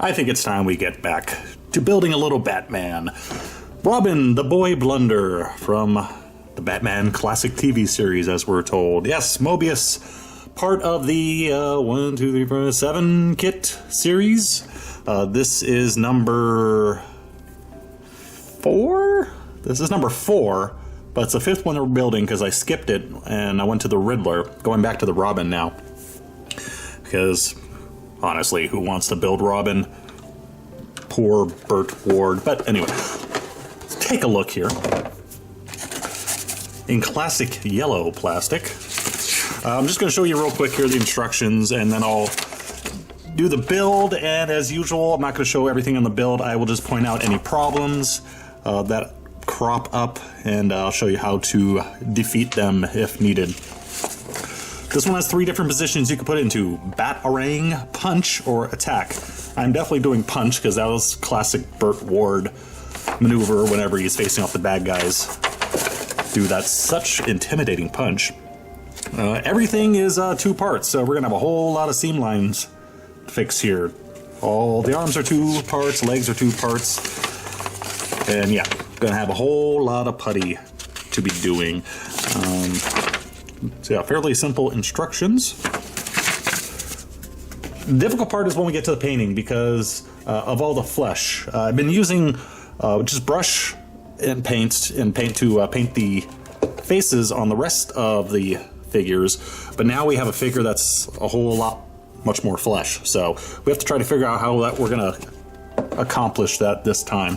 I think it's time we get back to building a little Batman. Robin, the boy blunder from the Batman classic TV series, as we're told. Yes, Moebius, part of the 1, 2, 3, 4, 7 kit series. This is number 4? This is number 4, but it's the 5th one we're building because I skipped it and I went to the Riddler, going back to the Robin now. Because, honestly, who wants to build Robin? Poor Burt Ward. But anyway, let's take a look here. In classic yellow plastic. I'm just going to show you real quick here the instructions, and then I'll do the build. And as usual, I'm not going to show everything on the build. I will just point out any problems that crop up, and I'll show you how to defeat them if needed. This one has 3 different positions you can put it into: Batarang, Punch, or Attack. I'm definitely doing Punch because that was classic Burt Ward maneuver whenever he's facing off the bad guys. Dude, that's such intimidating punch. Everything is 2 parts, so we're gonna have a whole lot of seam lines to fix here. All the arms are 2 parts, legs are 2 parts, and yeah, gonna have a whole lot of putty to be doing. So yeah, fairly simple instructions. The difficult part is when we get to the painting because of all the flesh. I've been using just brush and paint to paint the faces on the rest of the figures, but now we have a figure that's a whole lot much more flesh, so we have to try to figure out how that we're gonna accomplish that this time.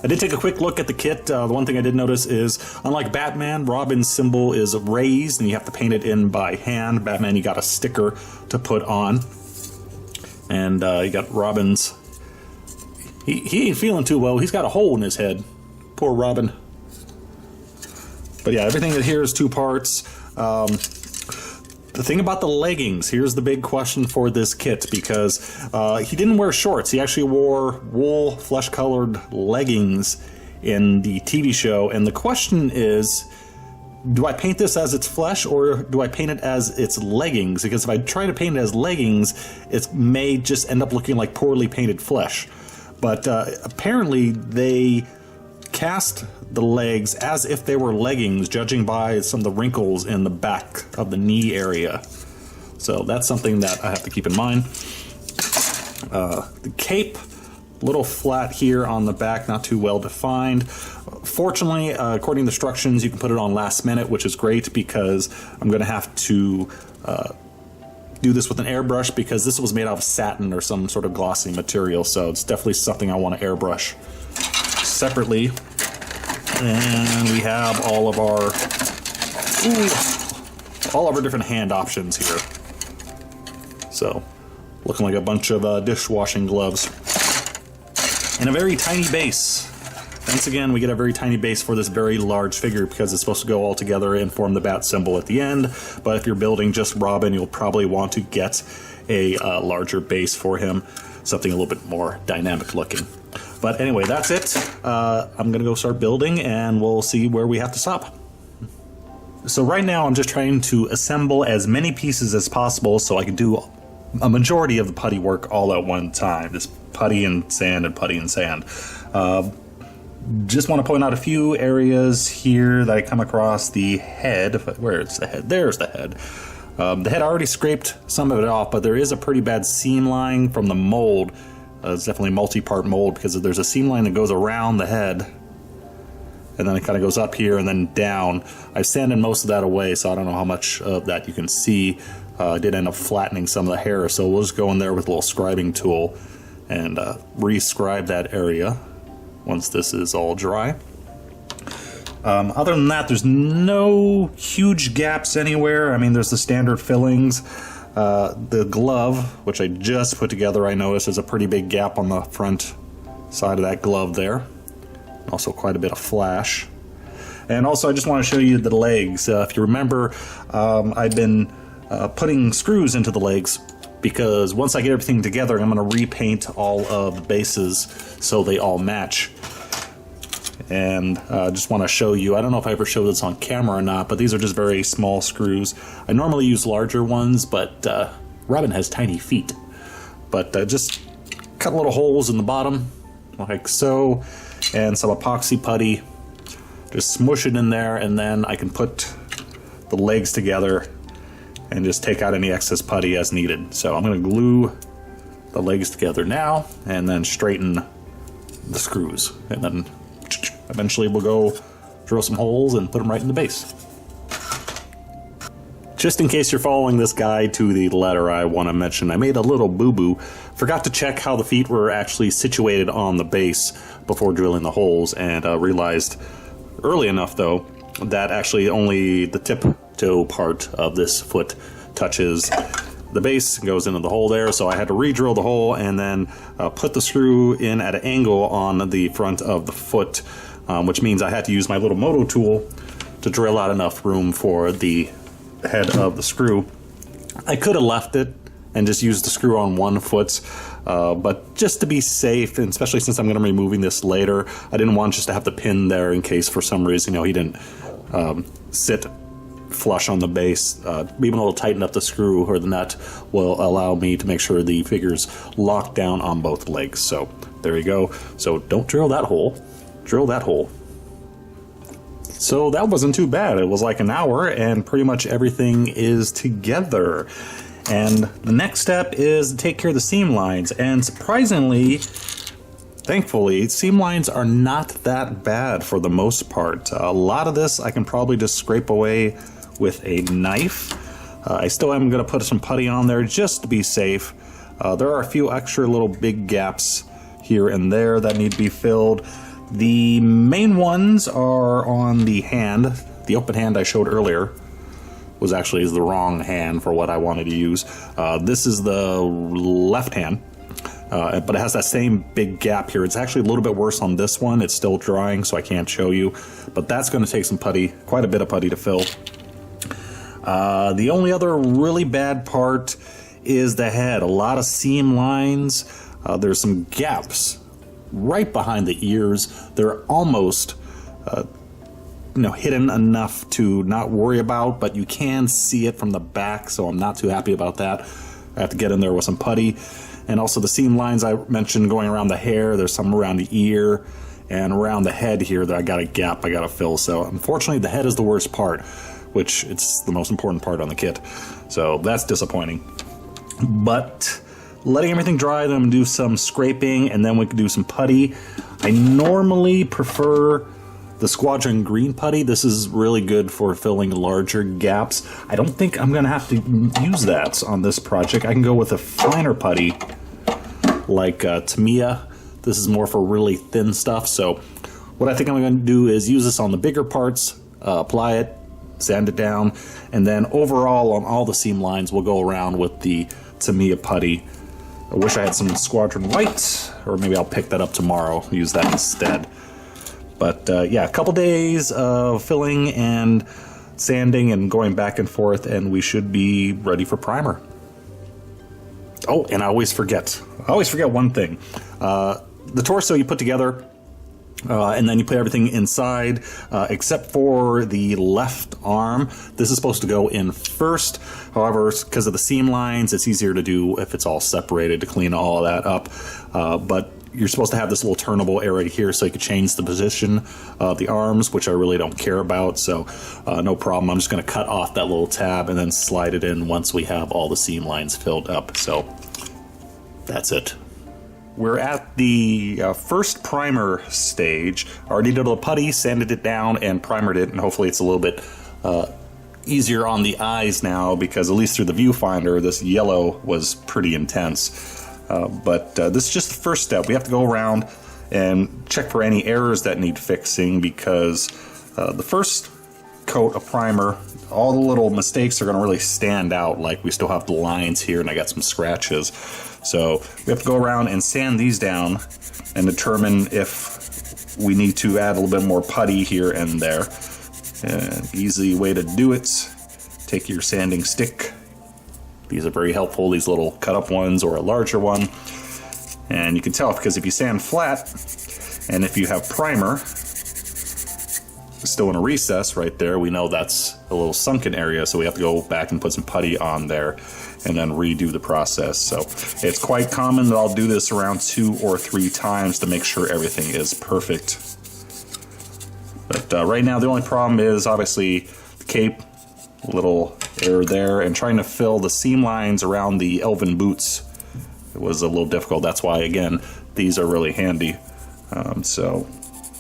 I did take a quick look at the kit. The one thing I did notice is, unlike Batman, Robin's symbol is raised and you have to paint it in by hand. Batman, you got a sticker to put on, and you got Robin's. He ain't feeling too well. He's got a hole in his head. Poor Robin. But yeah, everything here is 2 parts. The thing about the leggings, here's the big question for this kit, because he didn't wear shorts. He actually wore wool, flesh-colored leggings in the TV show. And the question is, do I paint this as its flesh, or do I paint it as its leggings? Because if I try to paint it as leggings, it may just end up looking like poorly painted flesh. But apparently they cast the legs as if they were leggings, judging by some of the wrinkles in the back of the knee area. So that's something that I have to keep in mind. The cape, a little flat here on the back, not too well defined. Fortunately, according to the instructions, you can put it on last minute, which is great because I'm going to have to do this with an airbrush, because this was made out of satin or some sort of glossy material, so it's definitely something I want to airbrush separately. And we have all of our different hand options here. So, looking like a bunch of dishwashing gloves. And a very tiny base. Once again, we get a very tiny base for this very large figure because it's supposed to go all together and form the bat symbol at the end. But if you're building just Robin, you'll probably want to get a larger base for him. Something a little bit more dynamic looking. But anyway, that's it. I'm gonna go start building and we'll see where we have to stop. So right now I'm just trying to assemble as many pieces as possible so I can do a majority of the putty work all at one time. Just putty and sand and putty and sand. Just want to point out a few areas here that I come across. The head, where is the head? There's the head. The head, I already scraped some of it off, but there is a pretty bad seam line from the mold. It's definitely multi-part mold because there's a seam line that goes around the head, and then it kind of goes up here and then down. I've sanded most of that away, so I don't know how much of that you can see. I did end up flattening some of the hair, so we'll just go in there with a little scribing tool and re-scribe that area once this is all dry. Other than that, there's no huge gaps anywhere. I mean, there's the standard fillings. The glove, which I just put together, I noticed there's a pretty big gap on the front side of that glove there. Also quite a bit of flash. And also I just want to show you the legs. If you remember, I've been putting screws into the legs because once I get everything together, I'm going to repaint all of the bases so they all match. And just want to show you, I don't know if I ever showed this on camera or not, but these are just very small screws. I normally use larger ones, but Robin has tiny feet. But just cut little holes in the bottom, like so, and some epoxy putty. Just smush it in there, and then I can put the legs together and just take out any excess putty as needed. So I'm going to glue the legs together now, and then straighten the screws, and then eventually we'll go drill some holes and put them right in the base. Just in case you're following this guide to the letter, I want to mention I made a little boo-boo. Forgot to check how the feet were actually situated on the base before drilling the holes, and realized early enough though that actually only the tip-toe part of this foot touches the base and goes into the hole there. So I had to re-drill the hole and then put the screw in at an angle on the front of the foot, which means I had to use my little moto tool to drill out enough room for the head of the screw. I could have left it and just used the screw on one foot, but just to be safe, and especially since I'm going to be removing this later, I didn't want just to have the pin there in case for some reason, he didn't sit flush on the base. Being able to tighten up the screw or the nut will allow me to make sure the figure's locked down on both legs. So there you go. So don't drill that hole, drill that hole. So that wasn't too bad. It was like an hour and pretty much everything is together. And the next step is to take care of the seam lines. And surprisingly, thankfully, seam lines are not that bad for the most part. A lot of this I can probably just scrape away with a knife. I still am going to put some putty on there just to be safe. There are a few extra little big gaps here and there that need to be filled. The main ones are on the hand. The open hand I showed earlier was actually the wrong hand for what I wanted to use. This is the left hand, but it has that same big gap here. It's actually a little bit worse on this one. It's still drying, so I can't show you, but that's going to take some putty, quite a bit of putty to fill. The only other really bad part is the head. A lot of seam lines. There's some gaps right behind the ears. They're almost hidden enough to not worry about, but you can see it from the back, so I'm not too happy about that. I have to get in there with some putty. And also the seam lines I mentioned going around the hair, there's some around the ear and around the head here that I got a gap I got to fill. So unfortunately the head is the worst part, which it's the most important part on the kit. So that's disappointing. But letting everything dry, then I'm gonna do some scraping, and then we can do some putty. I normally prefer the Squadron Green putty. This is really good for filling larger gaps. I don't think I'm gonna have to use that on this project. I can go with a finer putty like Tamiya. This is more for really thin stuff. So what I think I'm gonna do is use this on the bigger parts, apply it, sand it down, and then overall on all the seam lines we'll go around with the Tamiya putty. I wish I had some Squadron White, or maybe I'll pick that up tomorrow, use that instead. But yeah, a couple days of filling and sanding and going back and forth, and we should be ready for primer. Oh, and I always forget one thing. The torso you put together, and then you put everything inside, except for the left arm. This is supposed to go in first. However, because of the seam lines, it's easier to do if it's all separated to clean all of that up. But you're supposed to have this little turnable area here so you can change the position of the arms, which I really don't care about. So no problem. I'm just going to cut off that little tab and then slide it in once we have all the seam lines filled up. So that's it. We're at the first primer stage. Already did a putty, sanded it down, and primered it, and hopefully it's a little bit easier on the eyes now, because at least through the viewfinder, this yellow was pretty intense. But this is just the first step. We have to go around and check for any errors that need fixing, because the first coat of primer, all the little mistakes are going to really stand out. Like we still have the lines here, and I got some scratches. So we have to go around and sand these down and determine if we need to add a little bit more putty here and there. An easy way to do it, take your sanding stick. These are very helpful, these little cut up ones or a larger one. And you can tell because if you sand flat and if you have primer, still in a recess right there. We know that's a little sunken area, so we have to go back and put some putty on there and then redo the process. So it's quite common that I'll do this around 2 or 3 times to make sure everything is perfect. But right now the only problem is obviously the cape, a little error there, and trying to fill the seam lines around the elven boots. It was a little difficult. That's why, again, these are really handy. So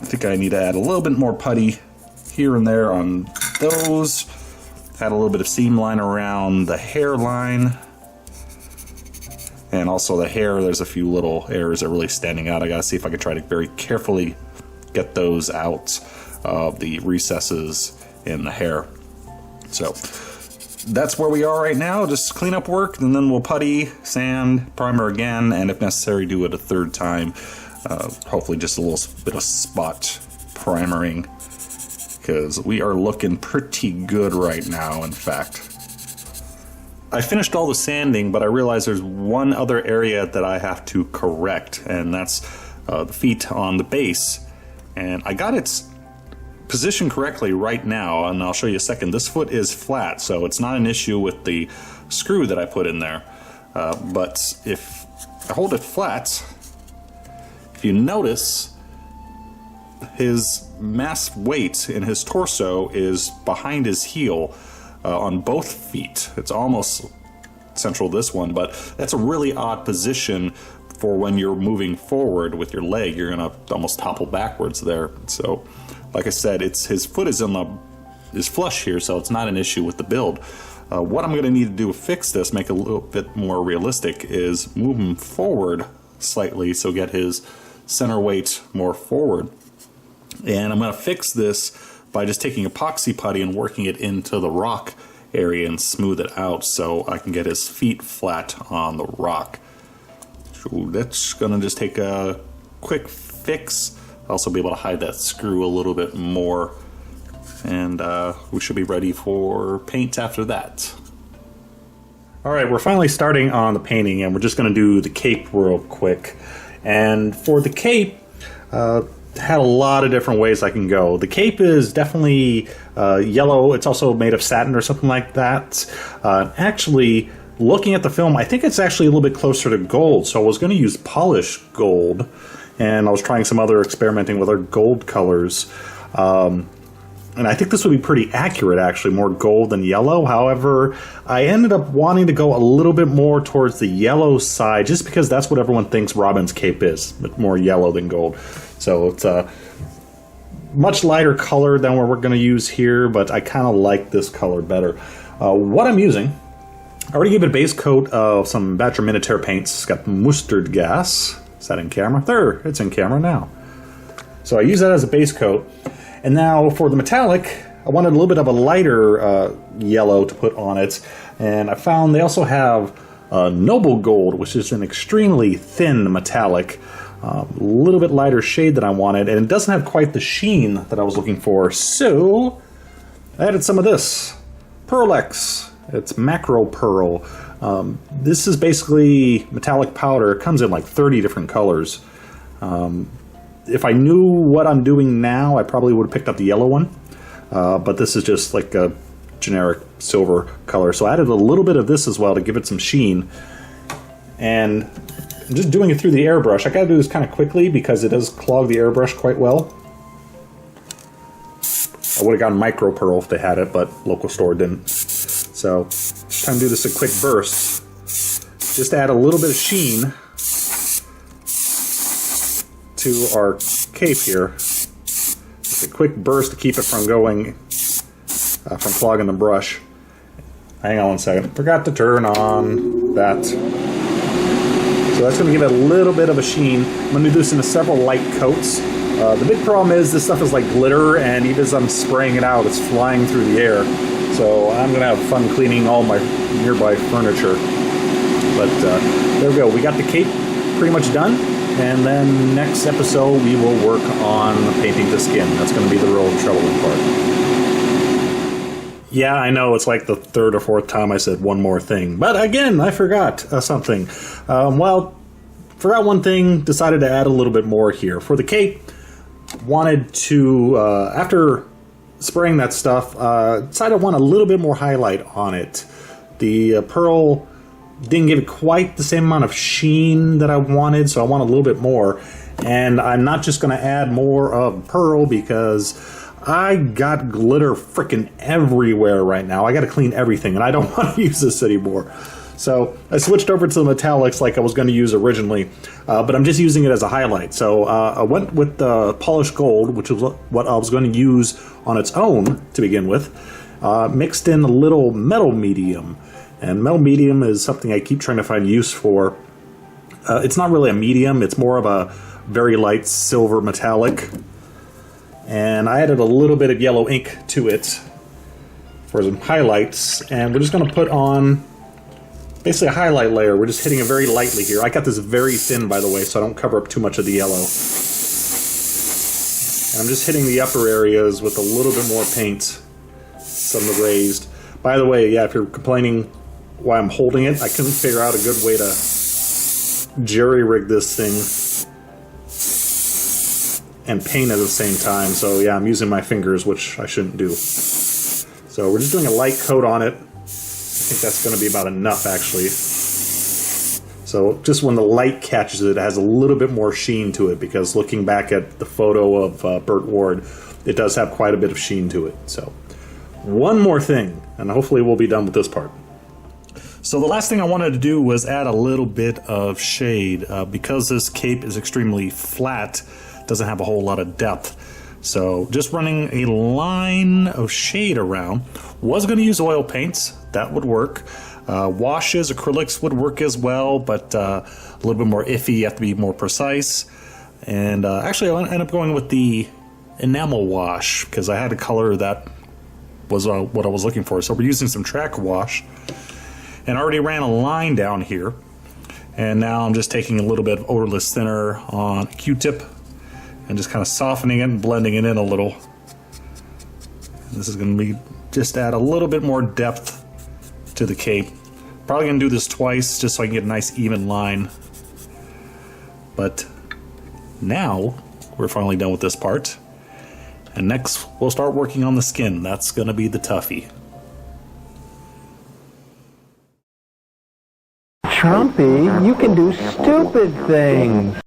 I think I need to add a little bit more putty here and there on those. Add a little bit of seam line around the hairline. And also the hair, there's a few little errors that are really standing out. I gotta see if I can try to very carefully get those out of the recesses in the hair. So that's where we are right now. Just cleanup work, and then we'll putty, sand, primer again, and if necessary, do it a 3rd time. Hopefully just a little bit of spot primering, because we are looking pretty good right now, in fact. I finished all the sanding, but I realized there's one other area that I have to correct, and that's the feet on the base. And I got its position correctly right now, and I'll show you a second. This foot is flat, so it's not an issue with the screw that I put in there. But if I hold it flat, if you notice, his mass weight in his torso is behind his heel on both feet. It's almost central this one, but that's a really odd position for when you're moving forward with your leg. You're gonna almost topple backwards there. So like I said, his foot is flush here, so it's not an issue with the build. What I'm gonna need to do to fix this, make it a little bit more realistic, is move him forward slightly, so get his center weight more forward. And I'm going to fix this by just taking epoxy putty and working it into the rock area and smooth it out so I can get his feet flat on the rock. So that's going to just take a quick fix. Also be able to hide that screw a little bit more, and we should be ready for paint after that. Alright, we're finally starting on the painting, and we're just going to do the cape real quick. And for the cape, had a lot of different ways I can go. The cape is definitely yellow. It's also made of satin or something like that. Actually, looking at the film, I think it's actually a little bit closer to gold. So I was going to use polished gold, and I was trying some other experimenting with other gold colors. And I think this would be pretty accurate, actually, more gold than yellow. However, I ended up wanting to go a little bit more towards the yellow side, just because that's what everyone thinks Robin's cape is, but more yellow than gold. So it's a much lighter color than what we're going to use here, but I kind of like this color better. What I'm using, I already gave it a base coat of some Badger Minotaur paints. It's got mustard gas. Is that in camera? There, it's in camera now. So I use that as a base coat. And now for the metallic, I wanted a little bit of a lighter yellow to put on it. And I found they also have Noble Gold, which is an extremely thin metallic. A little bit lighter shade than I wanted. And it doesn't have quite the sheen that I was looking for. So I added some of this. Pearlex. It's macro pearl. This is basically metallic powder. It comes in like 30 different colors. If I knew what I'm doing now, I probably would have picked up the yellow one. But this is just like a generic silver color. So I added a little bit of this as well to give it some sheen. And I'm just doing it through the airbrush. I gotta do this kind of quickly because it does clog the airbrush quite well. I would have gotten micro pearl if they had it, but local store didn't. So, just trying to do this a quick burst. Just add a little bit of sheen to our cape here. Just a quick burst to keep it from going, from clogging the brush. Hang on one second. Forgot to turn on that. So that's going to give it a little bit of a sheen. I'm going to do this in several light coats. The big problem is this stuff is like glitter, and even as I'm spraying it out, it's flying through the air. So I'm going to have fun cleaning all my nearby furniture. But there we go. We got the cape pretty much done. And then next episode we will work on painting the skin. That's going to be the real troubling part. Yeah, I know it's like the 3rd or 4th time I said one more thing. But again, I forgot something. Forgot one thing, decided to add a little bit more here. For the cape, wanted to, after spraying that stuff, decided I want a little bit more highlight on it. The pearl didn't give it quite the same amount of sheen that I wanted, so I want a little bit more. And I'm not just going to add more of pearl because I got glitter freaking everywhere right now. I got to clean everything, and I don't want to use this anymore. So I switched over to the metallics like I was going to use originally, but I'm just using it as a highlight. So I went with the polished gold, which is what I was going to use on its own to begin with, mixed in a little metal medium. And metal medium is something I keep trying to find use for. It's not really a medium, it's more of a very light silver metallic. And I added a little bit of yellow ink to it for some highlights, and we're just going to put on basically a highlight layer. We're just hitting it very lightly here. I got this very thin, by the way, so I don't cover up too much of the yellow. And I'm just hitting the upper areas with a little bit more paint, some of the raised. By the way, yeah, if you're complaining why I'm holding it, I couldn't figure out a good way to jerry-rig this thing and paint at the same time. So yeah, I'm using my fingers, which I shouldn't do. So we're just doing a light coat on it. I think that's going to be about enough, actually. So just when the light catches it, it has a little bit more sheen to it, because looking back at the photo of Burt Ward, it does have quite a bit of sheen to it. So one more thing, and hopefully we'll be done with this part. So the last thing I wanted to do was add a little bit of shade. Because this cape is extremely flat, doesn't have a whole lot of depth. So just running a line of shade around. Was going to use oil paints, that would work. Washes, acrylics would work as well, but a little bit more iffy, you have to be more precise. And actually I ended up going with the enamel wash, because I had a color that was what I was looking for. So we're using some track wash. And I already ran a line down here. And now I'm just taking a little bit of odorless thinner on a Q-tip and just kind of softening it and blending it in a little. This is going to be just add a little bit more depth to the cape. Probably going to do this twice just so I can get a nice even line. But now we're finally done with this part. And next we'll start working on the skin. That's going to be the toughie. Trumpy, you can do stupid things.